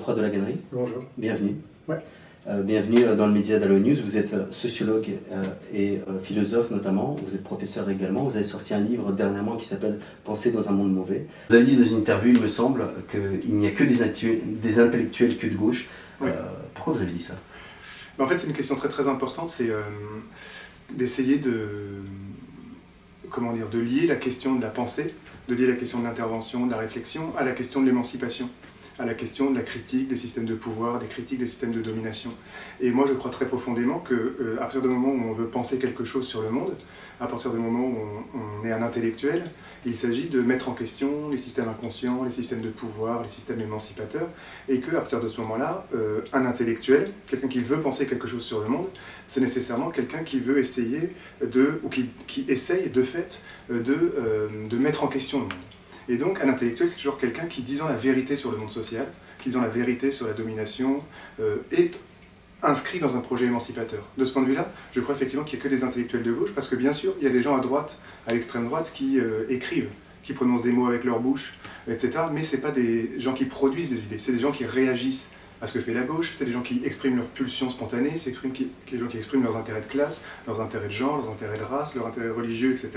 Geoffroy de la Gannerie. Bonjour. Bienvenue. Ouais. Bienvenue dans le média d'Allo News. Vous êtes sociologue et philosophe notamment. Vous êtes professeur également. Vous avez sorti un livre dernièrement qui s'appelle « Penser dans un monde mauvais ». Vous avez dit dans une interview, il me semble, qu'il n'y a que des intellectuels que de gauche. Oui. Pourquoi vous avez dit ça? En fait, c'est une question très importante. C'est d'essayer de lier la question de la pensée, de lier la question de l'intervention, de la réflexion, à la question de l'émancipation, à la question de la critique des systèmes de pouvoir, des critiques des systèmes de domination. Et moi, je crois très profondément qu'à partir du moment où on veut penser quelque chose sur le monde, à partir du moment où on est un intellectuel, il s'agit de mettre en question les systèmes inconscients, les systèmes de pouvoir, les systèmes émancipateurs, et qu'à partir de ce moment-là, un intellectuel, quelqu'un qui veut penser quelque chose sur le monde, c'est nécessairement quelqu'un qui veut essayer ou qui essaye de fait de mettre en question le monde. Et donc, un intellectuel, c'est toujours quelqu'un qui, disant la vérité sur le monde social, qui disant la vérité sur la domination, est inscrit dans un projet émancipateur. De ce point de vue-là, je crois effectivement qu'il n'y a que des intellectuels de gauche, parce que bien sûr, il y a des gens à droite, à l'extrême droite, qui écrivent, qui prononcent des mots avec leur bouche, etc. Mais ce n'est pas des gens qui produisent des idées, c'est des gens qui réagissent à ce que fait la gauche, c'est des gens qui expriment leurs pulsions spontanées, c'est des gens qui expriment leurs intérêts de classe, leurs intérêts de genre, leurs intérêts de race, leurs intérêts religieux, etc.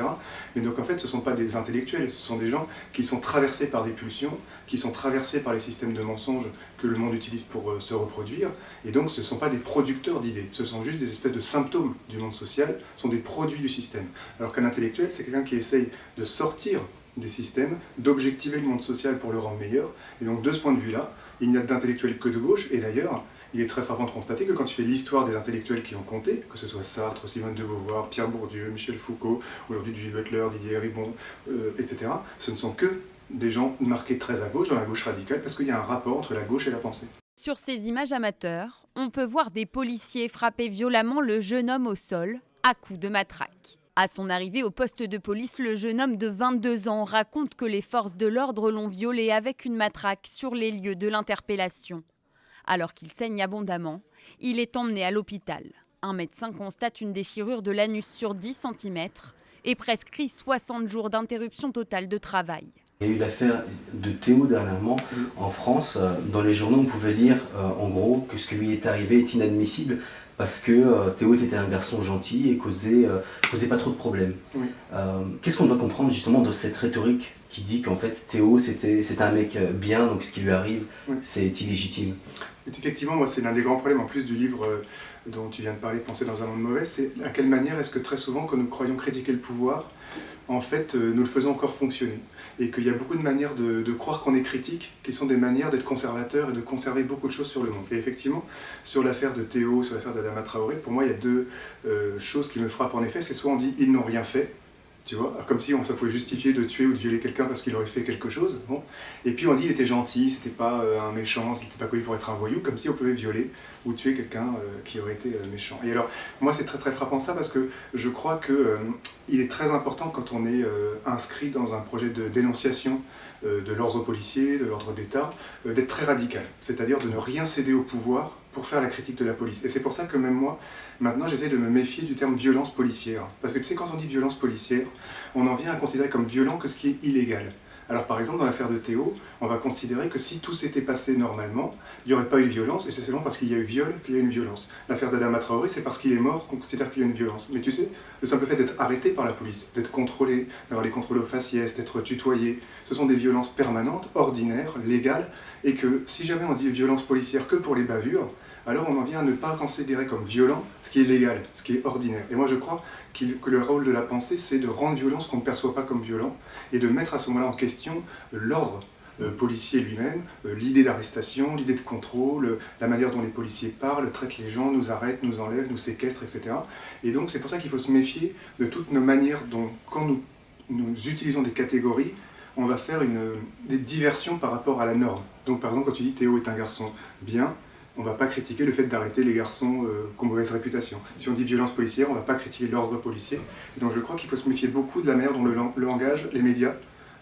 Mais donc en fait, ce ne sont pas des intellectuels, ce sont des gens qui sont traversés par des pulsions, qui sont traversés par les systèmes de mensonges que le monde utilise pour se reproduire, et donc ce ne sont pas des producteurs d'idées, ce sont juste des espèces de symptômes du monde social, ce sont des produits du système. Alors qu'un intellectuel, c'est quelqu'un qui essaye de sortir des systèmes, d'objectiver le monde social pour le rendre meilleur, et donc de ce point de vue-là, il n'y a d'intellectuels que de gauche, et d'ailleurs, il est très frappant de constater que quand tu fais l'histoire des intellectuels qui ont compté, que ce soit Sartre, Simone de Beauvoir, Pierre Bourdieu, Michel Foucault, aujourd'hui Judith Butler, Didier Ribon, etc., ce ne sont que des gens marqués très à gauche, dans la gauche radicale, parce qu'il y a un rapport entre la gauche et la pensée. Sur ces images amateurs, on peut voir des policiers frapper violemment le jeune homme au sol, à coups de matraque. À son arrivée au poste de police, le jeune homme de 22 ans raconte que les forces de l'ordre l'ont violé avec une matraque sur les lieux de l'interpellation. Alors qu'il saigne abondamment, il est emmené à l'hôpital. Un médecin constate une déchirure de l'anus sur 10 cm et prescrit 60 jours d'interruption totale de travail. Il y a eu l'affaire de Théo dernièrement en France. Dans les journaux, on pouvait lire en gros que ce qui lui est arrivé est inadmissible parce que Théo était un garçon gentil et causait pas trop de problèmes. Oui. Qu'est-ce qu'on doit comprendre justement de cette rhétorique qui dit qu'en fait Théo c'était un mec bien, donc ce qui lui arrive c'est illégitime? Effectivement, moi c'est l'un des grands problèmes en plus du livre dont tu viens de parler, Penser dans un monde mauvais, c'est à quelle manière est-ce que très souvent quand nous croyons critiquer le pouvoir, en fait nous le faisons encore fonctionner. Et qu'il y a beaucoup de manières de croire qu'on est critique, qui sont des manières d'être conservateur et de conserver beaucoup de choses sur le monde. Et effectivement, sur l'affaire de Théo, sur l'affaire d'Adama Traoré, pour moi il y a deux choses qui me frappent en effet, c'est soit on dit « ils n'ont rien fait », tu vois, alors comme si ça pouvait justifier de tuer ou de violer quelqu'un parce qu'il aurait fait quelque chose. Bon. Et puis on dit il était gentil, c'était pas un méchant, il n'était pas connu pour être un voyou, comme si on pouvait violer ou tuer quelqu'un qui aurait été méchant. Et alors, moi c'est très frappant ça parce que je crois qu'il est très important quand on est inscrit dans un projet de dénonciation de l'ordre policier, de l'ordre d'État, d'être très radical, c'est-à-dire de ne rien céder au pouvoir pour faire la critique de la police. Et c'est pour ça que même moi, maintenant, j'essaie de me méfier du terme violence policière. Parce que tu sais, quand on dit violence policière, on en vient à considérer comme violent que ce qui est illégal. Alors par exemple, dans l'affaire de Théo, on va considérer que si tout s'était passé normalement, il n'y aurait pas eu de violence, et c'est seulement parce qu'il y a eu viol qu'il y a eu une violence. L'affaire d'Adama Traoré, c'est parce qu'il est mort qu'on considère qu'il y a une violence. Mais tu sais, le simple fait d'être arrêté par la police, d'être contrôlé, d'avoir les contrôles aux faciès, d'être tutoyé, ce sont des violences permanentes, ordinaires, légales, et que si jamais on dit violence policière que pour les bavures, alors on en vient à ne pas considérer comme violent ce qui est légal, ce qui est ordinaire. Et moi je crois que le rôle de la pensée, c'est de rendre violent ce qu'on ne perçoit pas comme violent, et de mettre à ce moment-là en question l'ordre policier lui-même, l'idée d'arrestation, l'idée de contrôle, la manière dont les policiers parlent, traitent les gens, nous arrêtent, nous enlèvent, nous séquestrent, etc. Et donc c'est pour ça qu'il faut se méfier de toutes nos manières dont, quand nous utilisons des catégories, on va faire des diversions par rapport à la norme. Donc par exemple, quand tu dis Théo est un garçon bien, on ne va pas critiquer le fait d'arrêter les garçons qui ont mauvaise réputation. Si on dit violence policière, on ne va pas critiquer l'ordre policier. Et donc je crois qu'il faut se méfier beaucoup de la manière dont le langage, les médias,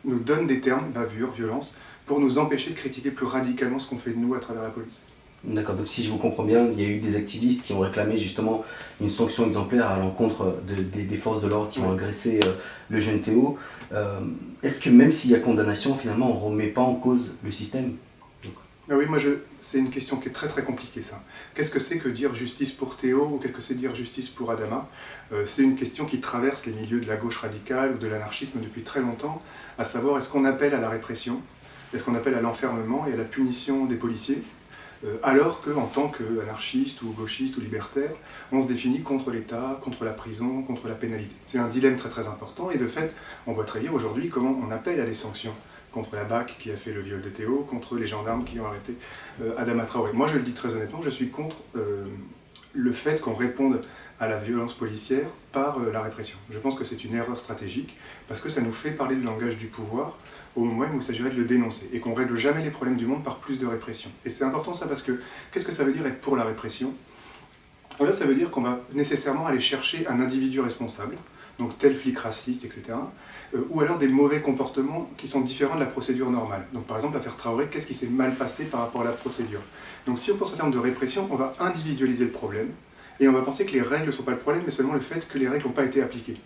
nous donnent des termes, bavure, violence, pour nous empêcher de critiquer plus radicalement ce qu'on fait de nous à travers la police. D'accord, donc si je vous comprends bien, il y a eu des activistes qui ont réclamé justement une sanction exemplaire à l'encontre des forces de l'ordre qui ont agressé le jeune Théo. Est-ce que même s'il y a condamnation, finalement, on ne remet pas en cause le système? Ah oui, c'est une question qui est très très compliquée ça. Qu'est-ce que c'est que dire justice pour Théo ou qu'est-ce que c'est dire justice pour Adama? C'est une question qui traverse les milieux de la gauche radicale ou de l'anarchisme depuis très longtemps, à savoir est-ce qu'on appelle à la répression, est-ce qu'on appelle à l'enfermement et à la punition des policiers, alors qu'en tant qu'anarchiste ou gauchiste ou libertaire, on se définit contre l'État, contre la prison, contre la pénalité. C'est un dilemme très très important et de fait, on voit très bien aujourd'hui comment on appelle à des sanctions contre la BAC qui a fait le viol de Théo, contre les gendarmes qui ont arrêté Adama Traoré. Moi je le dis très honnêtement, je suis contre le fait qu'on réponde à la violence policière par la répression. Je pense que c'est une erreur stratégique parce que ça nous fait parler le langage du pouvoir au moment où il s'agirait de le dénoncer et qu'on ne règle jamais les problèmes du monde par plus de répression. Et c'est important ça parce que qu'est-ce que ça veut dire être pour la répression? Là, ça veut dire qu'on va nécessairement aller chercher un individu responsable, donc tel flic raciste, etc. Ou alors des mauvais comportements qui sont différents de la procédure normale. Donc par exemple, l'affaire Traoré, qu'est-ce qui s'est mal passé par rapport à la procédure? Donc si on pense en termes de répression, on va individualiser le problème, et on va penser que les règles ne sont pas le problème, mais seulement le fait que les règles n'ont pas été appliquées.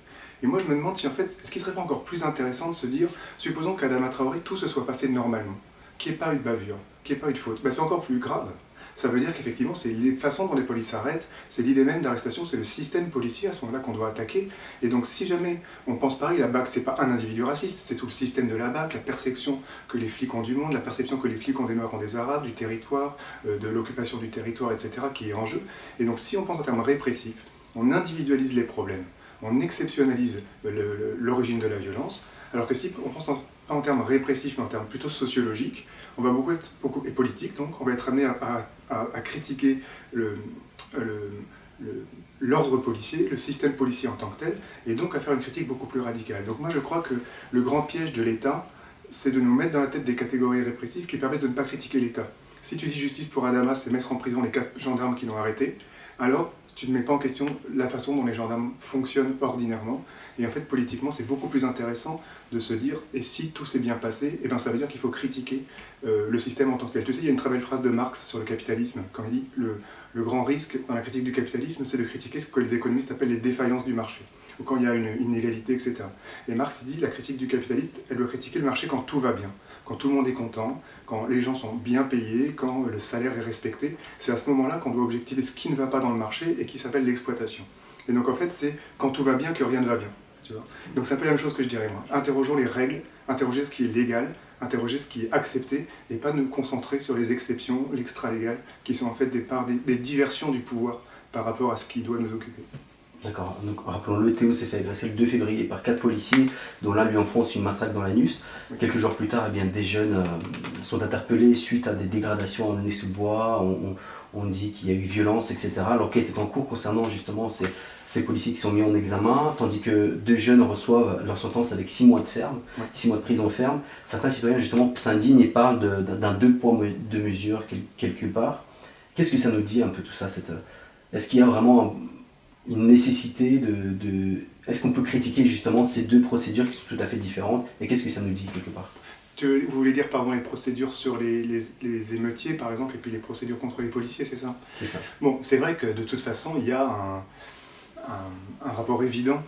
Et moi je me demande si en fait, est-ce qu'il ne serait pas encore plus intéressant de se dire, supposons qu'Adama Traoré, tout se soit passé normalement, qu'il n'y ait pas eu de bavure, qu'il n'y ait pas eu de faute, ben, c'est encore plus grave. Ça veut dire qu'effectivement, c'est les façons dont les polices s'arrêtent, c'est l'idée même d'arrestation, c'est le système policier à ce moment-là qu'on doit attaquer. Et donc si jamais on pense pareil, la BAC, c'est pas un individu raciste, c'est tout le système de la BAC, la perception que les flics ont du monde, la perception que les flics ont des Noirs, ont des Arabes, du territoire, de l'occupation du territoire, etc., qui est en jeu. Et donc si on pense en termes répressifs, on individualise les problèmes, on exceptionnalise l'origine de la violence, alors que si on pense pas en termes répressifs, mais en termes plutôt sociologiques, on va et politique, donc on va être amené à critiquer l'ordre policier, le système policier en tant que tel, et donc à faire une critique beaucoup plus radicale. Donc moi je crois que le grand piège de l'État, c'est de nous mettre dans la tête des catégories répressives qui permettent de ne pas critiquer l'État. Si tu dis justice pour Adama, c'est mettre en prison les 4 gendarmes qui l'ont arrêté, alors tu ne mets pas en question la façon dont les gendarmes fonctionnent ordinairement. Et en fait, politiquement, c'est beaucoup plus intéressant de se dire, et si tout s'est bien passé, eh ben, ça veut dire qu'il faut critiquer le système en tant que tel. Tu sais, il y a une très belle phrase de Marx sur le capitalisme, quand il dit le grand risque dans la critique du capitalisme, c'est de critiquer ce que les économistes appellent les défaillances du marché, ou quand il y a une inégalité, etc. Et Marx il dit, la critique du capitaliste, elle doit critiquer le marché quand tout va bien, quand tout le monde est content, quand les gens sont bien payés, quand le salaire est respecté. C'est à ce moment-là qu'on doit objectiver ce qui ne va pas dans le marché et qui s'appelle l'exploitation. Et donc en fait, c'est quand tout va bien que rien ne va bien. Tu vois. Donc c'est un peu la même chose que je dirais moi. Interrogeons les règles, interroger ce qui est légal, interroger ce qui est accepté, et pas nous concentrer sur les exceptions, l'extra-légal, qui sont en fait des diversions du pouvoir par rapport à ce qui doit nous occuper. D'accord, donc rappelons-le, Théo s'est fait agresser le 2 février par 4 policiers, dont l'un lui enfonce une matraque dans l'anus. Oui. Quelques jours plus tard, eh bien, des jeunes sont interpellés suite à des dégradations en sous-bois. On dit qu'il y a eu violence, etc. L'enquête est en cours concernant justement ces policiers qui sont mis en examen, tandis que 2 jeunes reçoivent leur sentence avec 6 mois de ferme, 6 mois de prison ferme. Certains citoyens justement s'indignent et parlent d'un 2 poids 2 mesures quelque part. Qu'est-ce que ça nous dit un peu tout ça? Est-ce qu'il y a vraiment une nécessité Est-ce qu'on peut critiquer justement ces 2 procédures qui sont tout à fait différentes? Et qu'est-ce que ça nous dit quelque part? Vous voulez dire, pardon, les procédures sur les émeutiers, par exemple, et puis les procédures contre les policiers, c'est ça? C'est ça. Bon, c'est vrai que de toute façon, il y a un rapport évident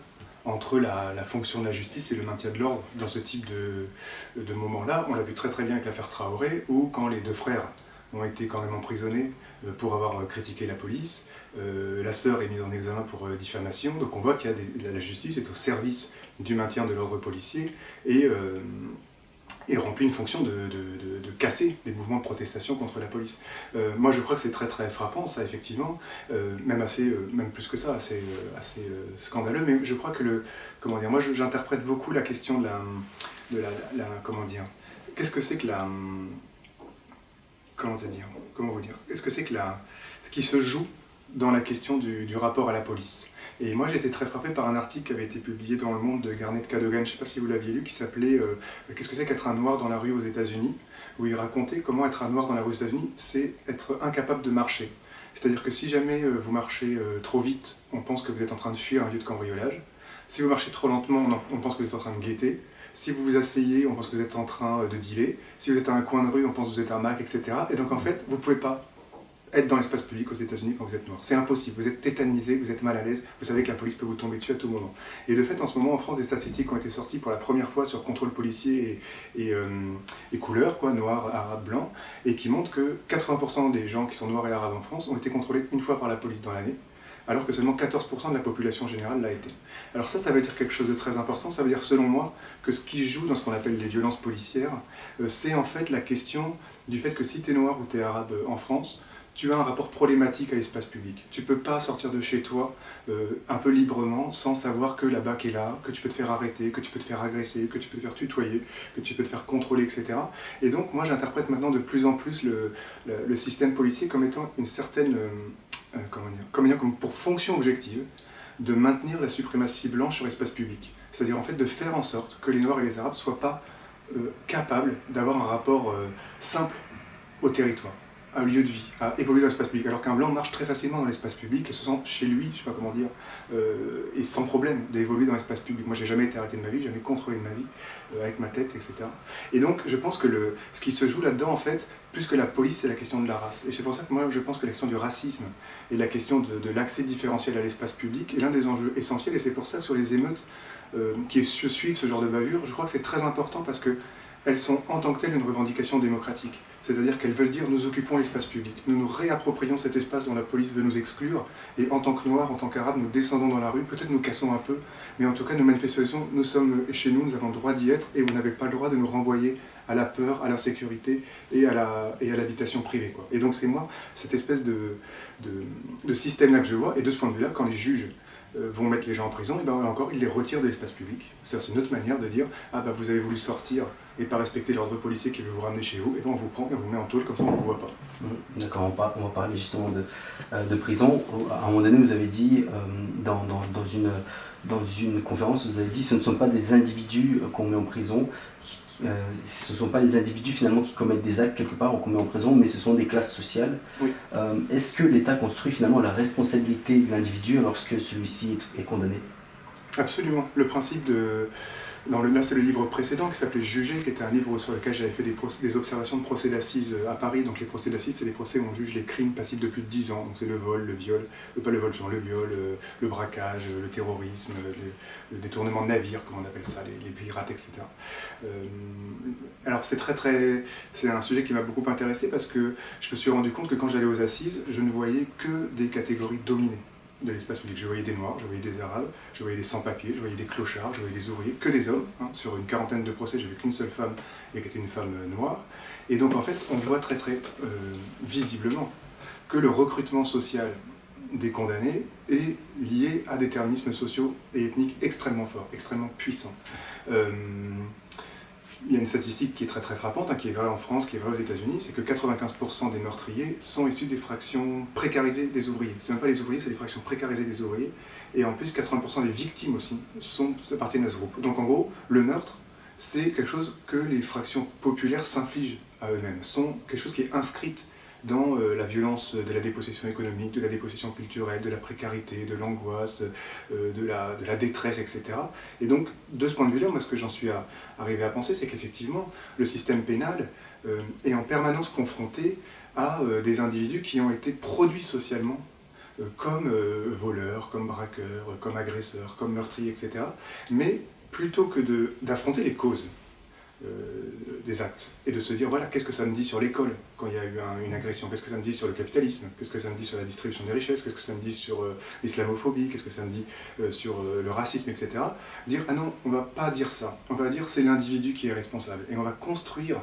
entre la fonction de la justice et le maintien de l'ordre dans ce type de moment-là. On l'a vu très très bien avec l'affaire Traoré, où quand les 2 frères ont été quand même emprisonnés pour avoir critiqué la police, la sœur est mise en examen pour diffamation, donc on voit que la justice est au service du maintien de l'ordre policier et remplit une fonction de casser les mouvements de protestation contre la police. Moi je crois que c'est très très frappant ça effectivement, même plus que ça, assez scandaleux, mais je crois que moi j'interprète beaucoup la question de la comment dire, qu'est-ce que c'est que comment vous dire, qu'est-ce que c'est que ce qui se joue dans la question du rapport à la police. Et moi j'ai été très frappé par un article qui avait été publié dans Le Monde de Garnet Cadogan, je ne sais pas si vous l'aviez lu, qui s'appelait Qu'est-ce que c'est qu'être un noir dans la rue aux États-Unis, où il racontait comment être un noir dans la rue aux États-Unis, c'est être incapable de marcher. C'est-à-dire que si jamais vous marchez trop vite, on pense que vous êtes en train de fuir un lieu de cambriolage. Si vous marchez trop lentement, on pense que vous êtes en train de guetter. Si vous vous asseyez, on pense que vous êtes en train de dealer. Si vous êtes à un coin de rue, on pense que vous êtes un Mac, etc. Et donc en fait, vous ne pouvez pas être dans l'espace public aux États-Unis quand vous êtes noir. C'est impossible, vous êtes tétanisé, vous êtes mal à l'aise, vous savez que la police peut vous tomber dessus à tout moment. Et de fait, en ce moment, en France, des statistiques ont été sorties pour la première fois sur contrôle policier et couleur, quoi, noir, arabe, blanc, et qui montrent que 80% des gens qui sont noirs et arabes en France ont été contrôlés une fois par la police dans l'année, alors que seulement 14% de la population générale l'a été. Alors ça veut dire quelque chose de très important, ça veut dire selon moi que ce qui joue dans ce qu'on appelle les violences policières, c'est en fait la question du fait que si tu es noir ou tu es arabe en France, tu as un rapport problématique à l'espace public. Tu ne peux pas sortir de chez toi un peu librement sans savoir que la BAC est là, que tu peux te faire arrêter, que tu peux te faire agresser, que tu peux te faire tutoyer, que tu peux te faire contrôler, etc. Et donc moi j'interprète maintenant de plus en plus le système policier comme étant une certaine... comme pour fonction objective de maintenir la suprématie blanche sur l'espace public. C'est-à-dire en fait de faire en sorte que les Noirs et les Arabes ne soient pas capables d'avoir un rapport simple au territoire, à un lieu de vie, à évoluer dans l'espace public. Alors qu'un blanc marche très facilement dans l'espace public et se sent chez lui, je ne sais pas comment dire, et sans problème d'évoluer dans l'espace public. Moi, j'ai jamais été arrêté de ma vie, jamais contrôlé de ma vie, avec ma tête, etc. Et donc, je pense que ce qui se joue là-dedans, en fait, plus que la police, c'est la question de la race. Et c'est pour ça que moi, je pense que la question du racisme et la question de l'accès différentiel à l'espace public est l'un des enjeux essentiels. Et c'est pour ça que sur les émeutes qui suivent ce genre de bavure, je crois que c'est très important parce qu'elles sont en tant que telles une revendication démocratique. C'est-à-dire qu'elles veulent dire nous occupons l'espace public, nous nous réapproprions cet espace dont la police veut nous exclure, et en tant que Noirs, en tant qu'Arabes, nous descendons dans la rue, peut-être nous cassons un peu, mais en tout cas nous manifestons, nous sommes chez nous, nous avons le droit d'y être, et vous n'avez pas le droit de nous renvoyer à la peur, à l'insécurité et à l'habitation privée, quoi. Et donc c'est moi, cette espèce de système-là que je vois, et de ce point de vue-là, quand les juges vont mettre les gens en prison, et ben encore, ils les retirent de l'espace public. C'est une autre manière de dire « Ah ben vous avez voulu sortir et pas respecter l'ordre policier qui veut vous ramener chez vous, et ben on vous prend et on vous met en tôle, comme ça on ne vous voit pas. » D'accord, on va parler justement de prison. À un moment donné, vous avez dit, dans une conférence, vous avez dit « Ce ne sont pas des individus qu'on met en prison, ce ne sont pas les individus finalement qui commettent des actes quelque part ou qu'on met en prison, mais ce sont des classes sociales. » Oui. Est-ce que l'État construit finalement la responsabilité de l'individu lorsque celui-ci est condamné? Absolument. Le principe de... Là, c'est le livre précédent qui s'appelait Juger, qui était un livre sur lequel j'avais fait des observations de procès d'assises à Paris. Donc les procès d'assises, c'est les procès où on juge les crimes passibles de plus de 10 ans. Donc c'est le vol, le viol, pas le vol, le viol, le braquage, le terrorisme, le détournement de navires, comme on appelle ça, les pirates, etc. Alors c'est un sujet qui m'a beaucoup intéressé parce que je me suis rendu compte que quand j'allais aux assises, je ne voyais que des catégories dominées de l'espace public. Je voyais des Noirs, je voyais des Arabes, je voyais des sans-papiers, je voyais des clochards, je voyais des ouvriers, que des hommes. Sur une quarantaine de procès, j'ai vu qu'une seule femme, et qui était une femme noire. Et donc en fait, on voit très visiblement que le recrutement social des condamnés est lié à des déterminismes sociaux et ethniques extrêmement forts, extrêmement puissants. Il y a une statistique qui est très frappante, qui est vraie en France, qui est vraie aux États-Unis, c'est que 95% des meurtriers sont issus des fractions précarisées des ouvriers. C'est même pas les ouvriers, c'est les fractions précarisées des ouvriers. Et en plus, 80% des victimes aussi appartiennent à ce groupe. Donc en gros, le meurtre, c'est quelque chose que les fractions populaires s'infligent à eux-mêmes, sont quelque chose qui est inscrite dans la violence de la dépossession économique, de la dépossession culturelle, de la précarité, de l'angoisse, de la détresse, etc. Et donc, de ce point de vue-là, moi, ce que j'en suis arrivé à penser, c'est qu'effectivement, le système pénal est en permanence confronté à des individus qui ont été produits socialement comme voleurs, comme braqueurs, comme agresseurs, comme meurtriers, etc. Mais plutôt que d'affronter les causes des actes et de se dire voilà, qu'est-ce que ça me dit sur l'école quand il y a eu une agression, qu'est-ce que ça me dit sur le capitalisme, qu'est-ce que ça me dit sur la distribution des richesses, qu'est-ce que ça me dit sur l'islamophobie, qu'est-ce que ça me dit sur le racisme, etc. Dire ah non, on va pas dire ça, on va dire c'est l'individu qui est responsable et on va construire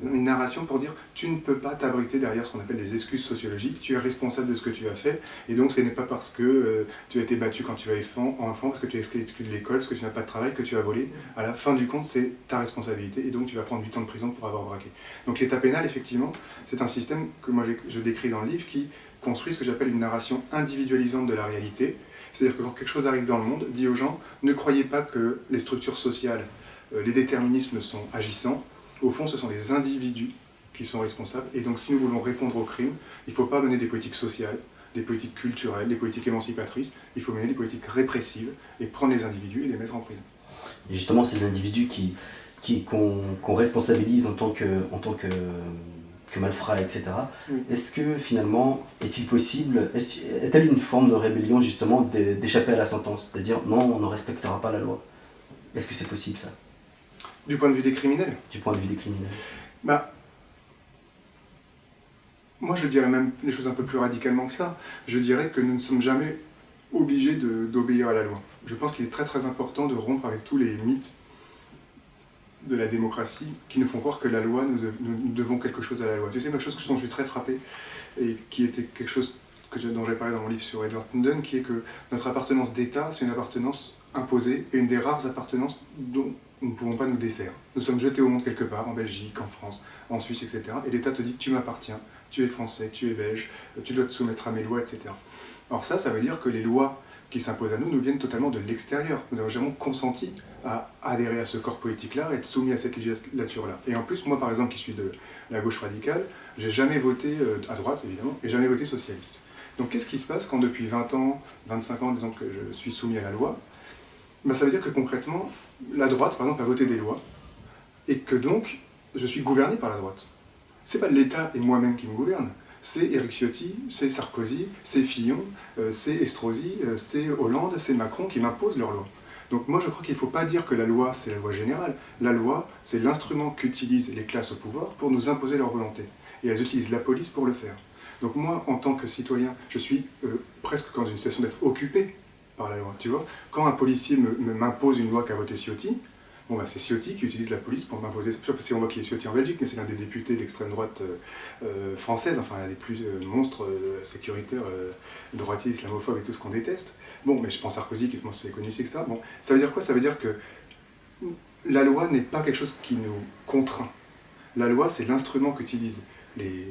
une narration pour dire tu ne peux pas t'abriter derrière ce qu'on appelle des excuses sociologiques, tu es responsable de ce que tu as fait et donc ce n'est pas parce que tu as été battu quand tu es enfant, parce que tu es exclu de l'école, parce que tu n'as pas de travail que tu as volé. À la fin du compte, c'est ta responsabilité et donc tu vas prendre 8 ans de prison pour avoir braqué. Donc l'état pénal, effectivement, c'est un système que moi je décris dans le livre qui construit ce que j'appelle une narration individualisante de la réalité. C'est-à-dire que quand quelque chose arrive dans le monde, dit aux gens ne croyez pas que les structures sociales, les déterminismes sont agissants. Au fond, ce sont les individus qui sont responsables. Et donc, si nous voulons répondre au crime, il ne faut pas mener des politiques sociales, des politiques culturelles, des politiques émancipatrices. Il faut mener des politiques répressives et prendre les individus et les mettre en prison. Et justement, ces individus qu'on responsabilise en tant que que mal fera, etc. Oui. Est-ce que finalement, est-il possible, est-elle une forme de rébellion justement d'échapper à la sentence, de dire non, on ne respectera pas la loi? Est-ce que c'est possible ça, Du point de vue des criminels, du point de vue des criminels? bah, moi je dirais même les choses un peu plus radicalement que ça. Je dirais que nous ne sommes jamais obligés d'obéir à la loi. Je pense qu'il est très très important de rompre avec tous les mythes de la démocratie qui nous font croire que la loi, nous devons quelque chose à la loi. Tu sais, quelque chose dont je suis très frappé, et qui était quelque chose dont j'ai parlé dans mon livre sur Edward Snowden, qui est que notre appartenance d'État, c'est une appartenance imposée, et une des rares appartenances dont nous ne pouvons pas nous défaire. Nous sommes jetés au monde quelque part, en Belgique, en France, en Suisse, etc. Et l'État te dit, tu m'appartiens, tu es français, tu es belge, tu dois te soumettre à mes lois, etc. Or ça veut dire que les lois qui s'imposent à nous viennent totalement de l'extérieur. Nous avons jamais consenti à adhérer à ce corps politique-là, à être soumis à cette législature-là. Et en plus, moi par exemple, qui suis de la gauche radicale, j'ai jamais voté à droite, évidemment, et jamais voté socialiste. Donc qu'est-ce qui se passe quand depuis 20 ans, 25 ans, disons que je suis soumis à la loi? Ben, ça veut dire que concrètement, la droite, par exemple, a voté des lois, et que donc, je suis gouverné par la droite. C'est pas l'État et moi-même qui me gouvernent, c'est Éric Ciotti, c'est Sarkozy, c'est Fillon, c'est Estrosi, c'est Hollande, c'est Macron qui m'imposent leurs lois. Donc moi je crois qu'il ne faut pas dire que la loi c'est la loi générale. La loi c'est l'instrument qu'utilisent les classes au pouvoir pour nous imposer leur volonté. Et elles utilisent la police pour le faire. Donc moi en tant que citoyen, je suis presque dans une situation d'être occupé par la loi. Tu vois, quand un policier m'impose une loi qu'a votée Ciotti, bon, bah, c'est Ciotti qui utilise la police pour m'imposer. C'est on voit qu'il est Ciotti en Belgique, mais c'est l'un des députés d'extrême droite française, enfin l'un des plus monstres sécuritaires, droitiers, islamophobes et tout ce qu'on déteste. Bon, mais je pense à Sarkozy, qui est connu ici, etc. Bon, ça veut dire quoi? Ça veut dire que la loi n'est pas quelque chose qui nous contraint. La loi, c'est l'instrument qu'utilisent les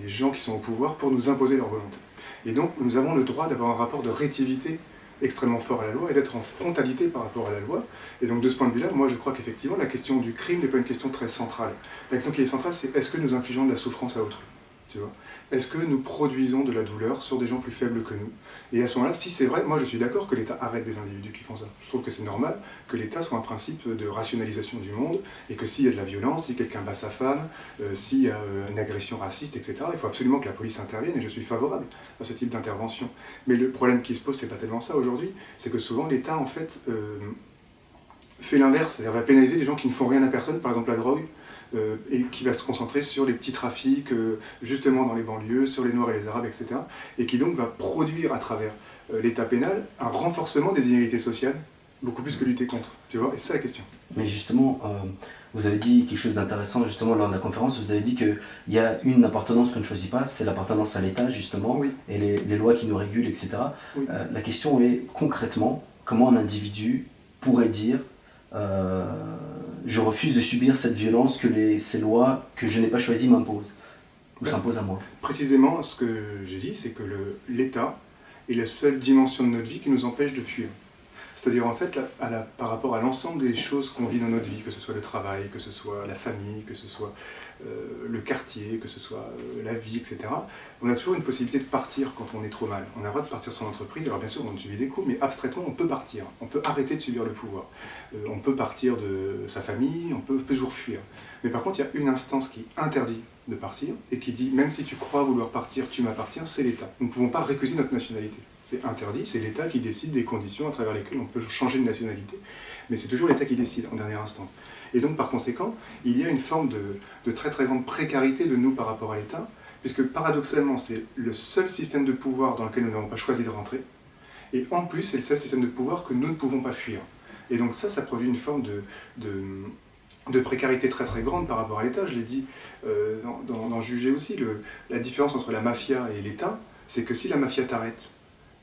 gens qui sont au pouvoir pour nous imposer leur volonté. Et donc, nous avons le droit d'avoir un rapport de rétivité extrêmement fort à la loi et d'être en frontalité par rapport à la loi. Et donc de ce point de vue-là, moi je crois qu'effectivement la question du crime n'est pas une question très centrale. La question qui est centrale, c'est est-ce que nous infligeons de la souffrance à autrui? Tu vois? Est-ce que nous produisons de la douleur sur des gens plus faibles que nous? Et à ce moment-là, si c'est vrai, moi je suis d'accord que l'État arrête des individus qui font ça. Je trouve que c'est normal que l'État soit un principe de rationalisation du monde, et que s'il y a de la violence, si quelqu'un bat sa femme, s'il y a une agression raciste, etc., il faut absolument que la police intervienne, et je suis favorable à ce type d'intervention. Mais le problème qui se pose, c'est pas tellement ça aujourd'hui, c'est que souvent l'État en fait fait l'inverse, c'est-à-dire va pénaliser les gens qui ne font rien à personne, par exemple la drogue, et qui va se concentrer sur les petits trafics, justement dans les banlieues, sur les Noirs et les Arabes, etc. Et qui donc va produire à travers l'état pénal un renforcement des inégalités sociales, beaucoup plus que lutter contre, tu vois, et c'est ça la question. Mais justement, vous avez dit quelque chose d'intéressant justement lors de la conférence, vous avez dit qu'il y a une appartenance qu'on ne choisit pas, c'est l'appartenance à l'État justement, Oui. et les lois qui nous régulent, etc. Oui. La question est concrètement, comment un individu pourrait dire je refuse de subir cette violence que ces lois que je n'ai pas choisies m'imposent, ou s'imposent à moi? Précisément, ce que j'ai dit, c'est que l'État est la seule dimension de notre vie qui nous empêche de fuir. C'est-à-dire en fait, par rapport à l'ensemble des choses qu'on vit dans notre vie, que ce soit le travail, que ce soit la famille, que ce soit le quartier, que ce soit la vie, etc., on a toujours une possibilité de partir quand on est trop mal. On a le droit de partir de son entreprise, alors bien sûr on subit des coups, mais abstraitement on peut partir, on peut arrêter de subir le pouvoir. On peut partir de sa famille, on peut toujours fuir. Mais par contre il y a une instance qui interdit de partir, et qui dit, même si tu crois vouloir partir, tu m'appartiens, c'est l'État. Nous ne pouvons pas récuser notre nationalité. C'est interdit, c'est l'État qui décide des conditions à travers lesquelles on peut changer de nationalité. Mais c'est toujours l'État qui décide, en dernière instance. Et donc, par conséquent, il y a une forme de très très grande précarité de nous par rapport à l'État, puisque paradoxalement, c'est le seul système de pouvoir dans lequel nous n'avons pas choisi de rentrer, et en plus, c'est le seul système de pouvoir que nous ne pouvons pas fuir. Et donc ça produit une forme de précarité très très grande par rapport à l'État. Je l'ai dit dans Juger aussi, la différence entre la mafia et l'État, c'est que si la mafia t'arrête,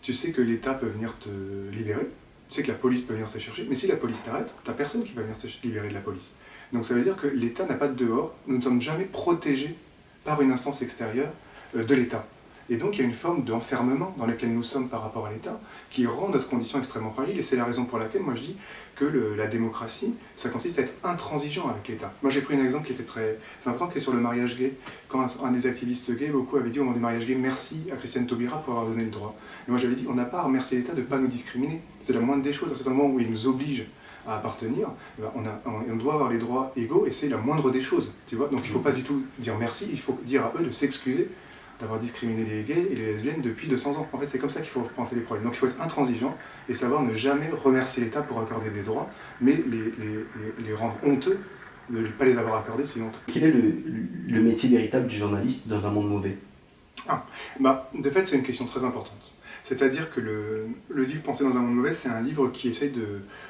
tu sais que l'État peut venir te libérer, tu sais que la police peut venir te chercher, mais si la police t'arrête, t'as personne qui va venir te libérer de la police. Donc ça veut dire que l'État n'a pas de dehors, nous ne sommes jamais protégés par une instance extérieure de l'État. Et donc il y a une forme d'enfermement dans lequel nous sommes par rapport à l'État, qui rend notre condition extrêmement fragile, et c'est la raison pour laquelle moi je dis que la démocratie, ça consiste à être intransigeant avec l'État. Moi j'ai pris un exemple qui était c'est important, qui est sur le mariage gay. Quand un des activistes gays, beaucoup avaient dit au moment du mariage gay, merci à Christiane Taubira pour avoir donné le droit. Et moi j'avais dit, on n'a pas à remercier l'État de ne pas nous discriminer. C'est la moindre des choses, à ce moment où il nous oblige à appartenir, eh ben, on doit avoir les droits égaux et c'est la moindre des choses, tu vois. Donc il ne faut pas du tout dire merci, il faut dire à eux de s'excuser d'avoir discriminé les gays et les lesbiennes depuis 200 ans. En fait, c'est comme ça qu'il faut penser les problèmes. Donc il faut être intransigeant et savoir ne jamais remercier l'État pour accorder des droits, mais les rendre honteux de ne pas les avoir accordés, c'est honteux. Quel est le métier véritable du journaliste dans un monde mauvais? De fait, c'est une question très importante. C'est-à-dire que le livre Penser dans un monde mauvais, c'est un livre qui essaie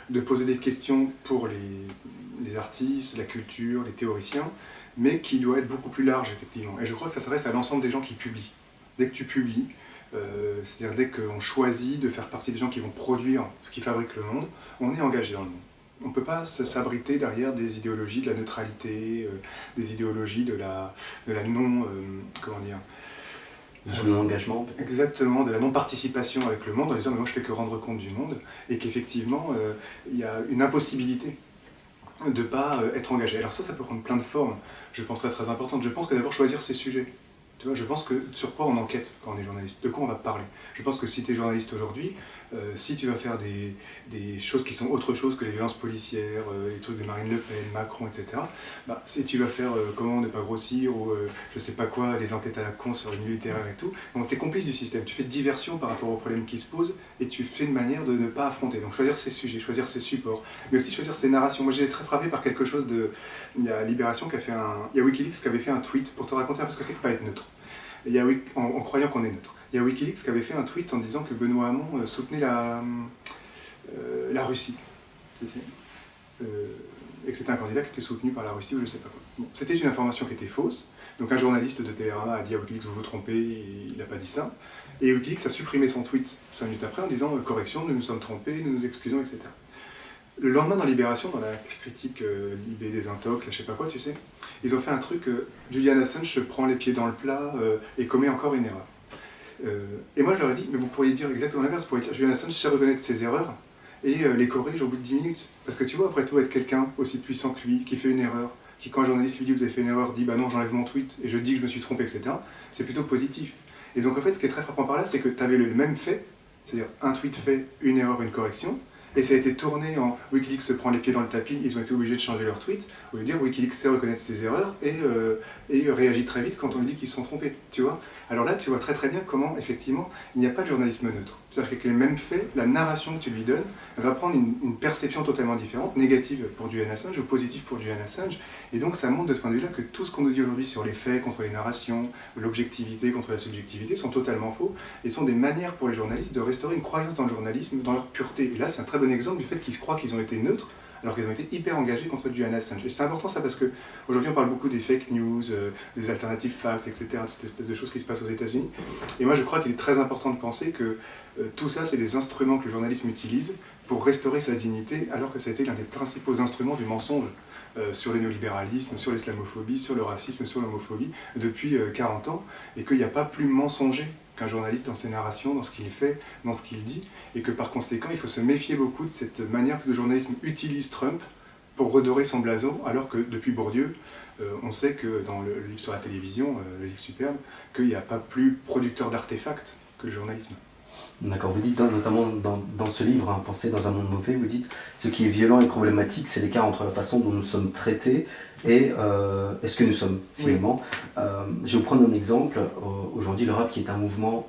de poser des questions pour les artistes, la culture, les théoriciens, mais qui doit être beaucoup plus large, effectivement. Et je crois que ça s'adresse à l'ensemble des gens qui publient. Dès que tu publies, c'est-à-dire dès qu'on choisit de faire partie des gens qui vont produire ce qui fabrique le monde, on est engagé dans le monde. On ne peut pas s'abriter derrière des idéologies de la neutralité, des idéologies de la non... comment dire, de l'engagement. Exactement, de la non-participation avec le monde, en disant mais moi je fais que rendre compte du monde, et qu'effectivement il y a une impossibilité de ne pas être engagé. Alors ça peut prendre plein de formes, je pense très importante. Je pense que d'abord choisir ses sujets. Tu vois, je pense que sur quoi on enquête quand on est journaliste, de quoi on va parler. Je pense que si tu es journaliste aujourd'hui, si tu vas faire des choses qui sont autre chose que les violences policières, les trucs de Marine Le Pen, Macron, etc., si tu vas faire comment ne pas grossir ou je sais pas quoi, les enquêtes à la con sur les milieux littéraires et tout, donc tu es complice du système, tu fais diversion par rapport aux problèmes qui se posent et tu fais une manière de ne pas affronter. Donc choisir ses sujets, choisir ses supports, mais aussi choisir ses narrations. Moi j'ai été très frappé par quelque chose de... Il y a Libération qui a fait il y a Wikileaks qui avait fait un tweet pour te raconter un peu ce que c'est que pas être neutre. En croyant qu'on est neutre. Il y a Wikileaks qui avait fait un tweet en disant que Benoît Hamon soutenait la Russie. Et que c'était un candidat qui était soutenu par la Russie ou je sais pas quoi. Bon, c'était une information qui était fausse. Donc un journaliste de Télérama a dit à Wikileaks vous vous trompez, et il n'a pas dit ça. Et Wikileaks a supprimé son tweet 5 minutes après en disant correction, nous nous sommes trompés, nous nous excusons, etc. Le lendemain dans Libération, dans la critique Libé des intox, je sais pas quoi, tu sais, ils ont fait un truc, Julian Assange se prend les pieds dans le plat et commet encore une erreur. Et moi je leur ai dit, mais vous pourriez dire exactement l'inverse, vous pourriez dire Julian Assange sait reconnaître ses erreurs et les corrige au bout de 10 minutes. Parce que tu vois, après tout, être quelqu'un aussi puissant que lui, qui fait une erreur, qui quand un journaliste lui dit vous avez fait une erreur, dit bah non j'enlève mon tweet et je dis que je me suis trompé, etc., c'est plutôt positif. Et donc en fait ce qui est très frappant par là, c'est que tu avais le même fait, c'est-à-dire un tweet fait, une erreur, une correction, et ça a été tourné en Wikileaks se prend les pieds dans le tapis, ils ont été obligés de changer leur tweet, au lieu de dire Wikileaks sait reconnaître ses erreurs et réagit très vite quand on lui dit qu'ils se sont trompés, tu vois. Alors là, tu vois très bien comment, effectivement, il n'y a pas de journalisme neutre. C'est-à-dire que le même fait, la narration que tu lui donnes va prendre une perception totalement différente, négative pour Julian Assange ou positive pour Julian Assange, et donc ça montre de ce point de vue-là que tout ce qu'on nous dit aujourd'hui sur les faits contre les narrations, l'objectivité contre la subjectivité sont totalement faux, et sont des manières pour les journalistes de restaurer une croyance dans le journalisme, dans leur pureté. Et là, c'est un très bon exemple du fait qu'ils se croient qu'ils ont été neutres, alors qu'ils ont été hyper engagés contre Julian Assange. Et c'est important ça parce qu'aujourd'hui on parle beaucoup des fake news, des alternatives facts, etc., toute cette espèce de choses qui se passent aux États-Unis. Et moi je crois qu'il est très important de penser que tout ça c'est des instruments que le journalisme utilise pour restaurer sa dignité, alors que ça a été l'un des principaux instruments du mensonge sur le néolibéralisme, sur l'islamophobie, sur le racisme, sur l'homophobie depuis 40 ans, et qu'il n'y a pas plus mensonger qu'un journaliste dans ses narrations, dans ce qu'il fait, dans ce qu'il dit, et que par conséquent, il faut se méfier beaucoup de cette manière que le journalisme utilise Trump pour redorer son blason, alors que depuis Bourdieu, on sait que dans le livre sur la télévision, le livre superbe, qu'il n'y a pas plus producteur d'artefacts que le journalisme. D'accord, vous dites notamment dans ce livre, hein, Penser dans un monde mauvais, vous dites ce qui est violent et problématique, c'est l'écart entre la façon dont nous sommes traités et ce que nous sommes finalement. Oui. Je vais vous prendre un exemple. Aujourd'hui, le rap qui est un mouvement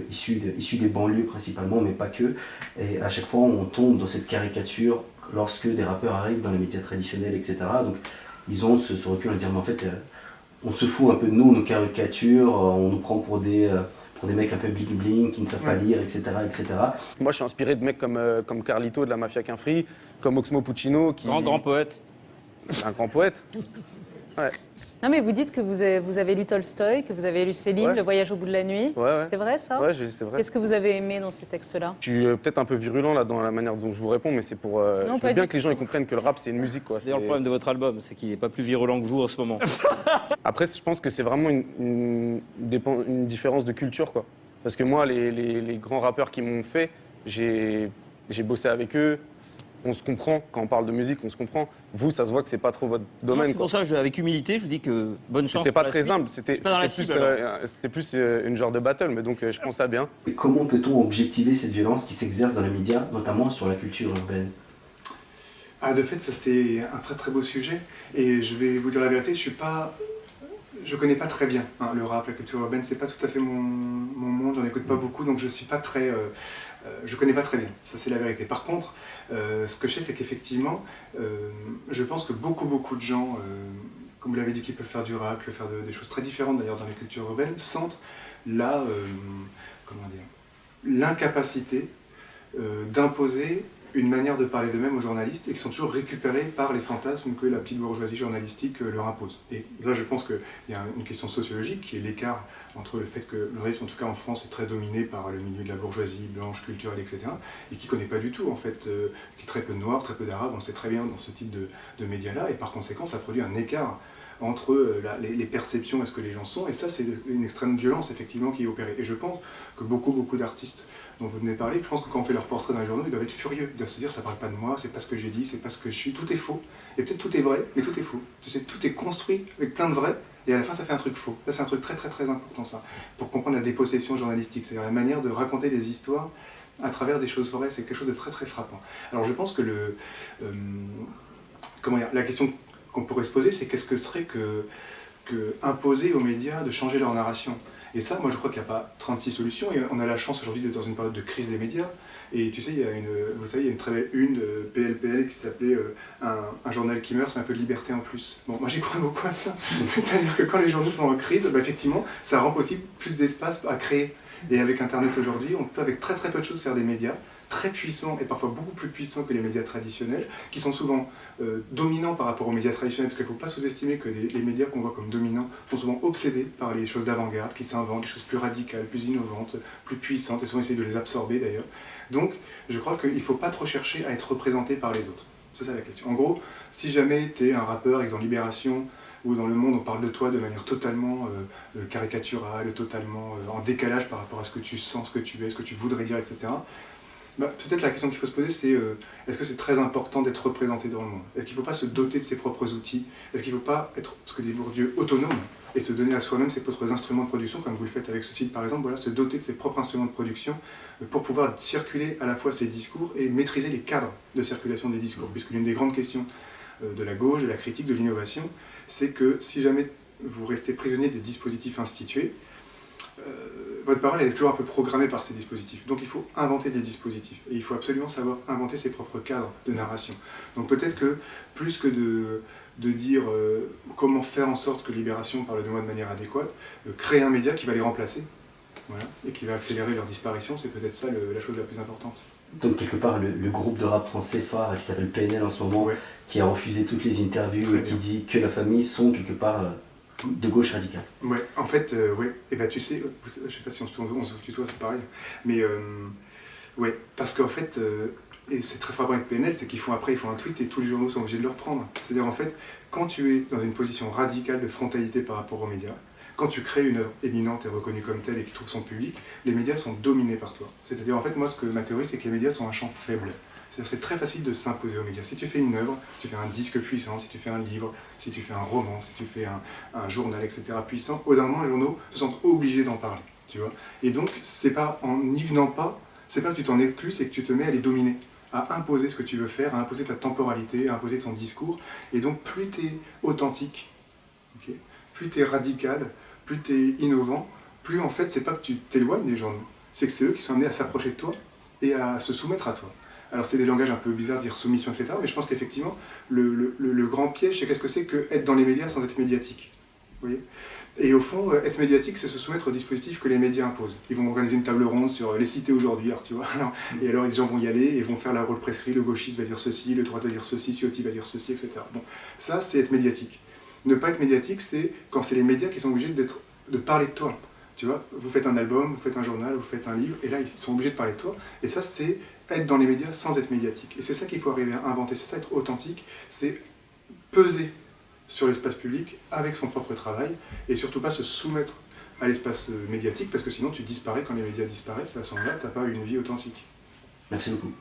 issu des banlieues principalement, mais pas que. Et à chaque fois, on tombe dans cette caricature lorsque des rappeurs arrivent dans les médias traditionnels, etc. Donc, ils ont ce recul à dire, mais en fait, on se fout un peu de nous, nos caricatures, on nous prend pour des mecs un peu bling-bling, qui ne savent pas lire, etc., etc. Moi, je suis inspiré de mecs comme Carlito de la Mafia Qu'un Free, comme Oxmo Puccino. Grand poète. Un grand poète. Ouais. Non, mais vous dites que vous avez lu Tolstoï, que vous avez lu Céline, Le voyage au bout de la nuit. Ouais. C'est vrai, ça? Ouais, c'est vrai. Qu'est-ce que vous avez aimé dans ces textes-là? Je suis peut-être un peu virulent là, dans la manière dont je vous réponds, mais c'est pour... Non, je veux bien que les gens ils comprennent que le rap, c'est une musique, quoi. D'ailleurs, le problème de votre album, c'est qu'il n'est pas plus virulent que vous en ce moment. Après, je pense que c'est vraiment une différence de culture, quoi. Parce que moi, les grands rappeurs qui m'ont fait, j'ai bossé avec eux. On se comprend, quand on parle de musique, on se comprend. Vous, ça se voit que c'est pas trop votre domaine. C'est pour ça, avec humilité, je vous dis que bonne chance. C'était pas très humble, c'était plus une genre de battle, mais donc je pense ça bien. Comment peut-on objectiver cette violence qui s'exerce dans les médias, notamment sur la culture urbaine ? Ah, de fait, ça c'est un très très beau sujet. Et je vais vous dire la vérité, je connais pas très bien le rap, la culture urbaine, c'est pas tout à fait mon monde, j'en écoute pas beaucoup, donc je suis pas très, je connais pas très bien, ça c'est la vérité. Par contre, ce que je sais, c'est qu'effectivement, je pense que beaucoup de gens, comme vous l'avez dit, qui peuvent faire du rap, qui peuvent faire des choses très différentes d'ailleurs dans les cultures urbaines, sentent la, comment dire, l'incapacité d'imposer une manière de parler d'eux-mêmes aux journalistes et qui sont toujours récupérés par les fantasmes que la petite bourgeoisie journalistique leur impose. Et là, je pense qu'il y a une question sociologique qui est l'écart entre le fait que le journalisme, en tout cas en France, est très dominé par le milieu de la bourgeoisie blanche, culturelle, etc., et qui ne connaît pas du tout, en fait, qui est très peu de noirs, très peu d'arabes, on le sait très bien dans ce type de médias-là, et par conséquent, ça produit un écart entre les perceptions et ce que les gens sont, et ça c'est une extrême violence effectivement qui est opérée. Et je pense que beaucoup d'artistes dont vous venez de parler, je pense que quand on fait leur portrait dans les journaux, ils doivent être furieux, ils doivent se dire ça parle pas de moi, c'est pas ce que j'ai dit, c'est pas ce que je suis, tout est faux, et peut-être tout est vrai, mais tout est faux. Tu sais, tout est construit avec plein de vrais, et à la fin ça fait un truc faux. Là c'est un truc très important ça, pour comprendre la dépossession journalistique, c'est-à-dire la manière de raconter des histoires à travers des choses vraies, c'est quelque chose de très frappant. Alors je pense que la question qu'on pourrait se poser, c'est qu'est-ce que serait que imposer aux médias de changer leur narration. Et ça, moi je crois qu'il n'y a pas 36 solutions, et on a la chance aujourd'hui d'être dans une période de crise des médias, et tu sais, vous savez, il y a une très belle une de PLPL qui s'appelait un journal qui meurt, c'est un peu de liberté en plus. Bon, moi j'y crois beaucoup à ça, c'est-à-dire que quand les journaux sont en crise, bah, effectivement, ça rend possible plus d'espace à créer. Et avec Internet aujourd'hui, on peut avec très peu de choses faire des médias, très puissants et parfois beaucoup plus puissants que les médias traditionnels, qui sont souvent dominants par rapport aux médias traditionnels, parce qu'il ne faut pas sous-estimer que les médias qu'on voit comme dominants sont souvent obsédés par les choses d'avant-garde, qui s'inventent, des choses plus radicales, plus innovantes, plus puissantes, et souvent essayent de les absorber d'ailleurs. Donc je crois qu'il ne faut pas trop chercher à être représenté par les autres. C'est ça la question. En gros, si jamais tu es un rappeur et que dans Libération ou dans Le Monde on parle de toi de manière totalement caricaturale, totalement en décalage par rapport à ce que tu sens, ce que tu es, ce que tu voudrais dire, etc., bah, peut-être la question qu'il faut se poser, c'est est-ce que c'est très important d'être représenté dans le monde? Est-ce qu'il ne faut pas se doter de ses propres outils? Est-ce qu'il ne faut pas être, ce que dit Bourdieu, autonome et se donner à soi-même ses propres instruments de production, comme vous le faites avec ce site par exemple, voilà, se doter de ses propres instruments de production pour pouvoir circuler à la fois ses discours et maîtriser les cadres de circulation des discours? Puisque l'une des grandes questions de la gauche, de la critique, de l'innovation, c'est que si jamais vous restez prisonnier des dispositifs institués, votre parole elle est toujours un peu programmée par ces dispositifs. Donc il faut inventer des dispositifs. Et il faut absolument savoir inventer ses propres cadres de narration. Donc peut-être que, plus que de dire comment faire en sorte que Libération parle de moi de manière adéquate, créer un média qui va les remplacer, voilà, et qui va accélérer leur disparition, c'est peut-être ça la chose la plus importante. Donc quelque part, le groupe de rap français phare qui s'appelle PNL en ce moment, Ouais. qui a refusé toutes les interviews Très et qui bien. dit que la famille sont quelque part de gauche radicale. Ouais, en fait, ouais. Et ben tu sais, je sais pas si on se tutoie, c'est pareil. Mais ouais, parce qu'en fait, et c'est très frappant avec PNL, c'est qu'ils font un tweet et tous les journaux sont obligés de le reprendre. C'est-à-dire en fait, quand tu es dans une position radicale de frontalité par rapport aux médias, quand tu crées une œuvre éminente et reconnue comme telle et qui trouve son public, les médias sont dominés par toi. C'est-à-dire en fait, moi, ma théorie, c'est que les médias sont un champ faible. C'est-à-dire c'est très facile de s'imposer aux médias. Si tu fais une œuvre, si tu fais un disque puissant, si tu fais un livre, si tu fais un roman, si tu fais un journal, etc. puissant, au d'un moment, les journaux se sentent obligés d'en parler. Tu vois. Et donc, c'est pas en n'y venant pas, c'est pas que tu t'en exclus, c'est que tu te mets à les dominer, à imposer ce que tu veux faire, à imposer ta temporalité, à imposer ton discours. Et donc, plus tu es authentique, okay, plus tu es radical, plus tu es innovant, plus en fait, c'est pas que tu t'éloignes des journaux, c'est que c'est eux qui sont amenés à s'approcher de toi et à se soumettre à toi. Alors c'est des langages un peu bizarres, dire soumission, etc. Mais je pense qu'effectivement, le grand piège, c'est qu'est-ce que c'est que être dans les médias sans être médiatique. Vous voyez ? Et au fond, être médiatique, c'est se soumettre aux dispositifs que les médias imposent. Ils vont organiser une table ronde sur les cités aujourd'hui, tu vois. Et alors les gens vont y aller et vont faire la rôle prescrit, le gauchiste va dire ceci, le droite va dire ceci, Ciotti va dire ceci, etc. Bon, ça, c'est être médiatique. Ne pas être médiatique, c'est quand c'est les médias qui sont obligés de parler de toi. Tu vois, vous faites un album, vous faites un journal, vous faites un livre, et là, ils sont obligés de parler de toi. Et ça, c'est être dans les médias sans être médiatique. Et c'est ça qu'il faut arriver à inventer, c'est ça être authentique, c'est peser sur l'espace public avec son propre travail, et surtout pas se soumettre à l'espace médiatique, parce que sinon tu disparais quand les médias disparaissent, et à ce moment-là, tu n'as pas une vie authentique. Merci beaucoup.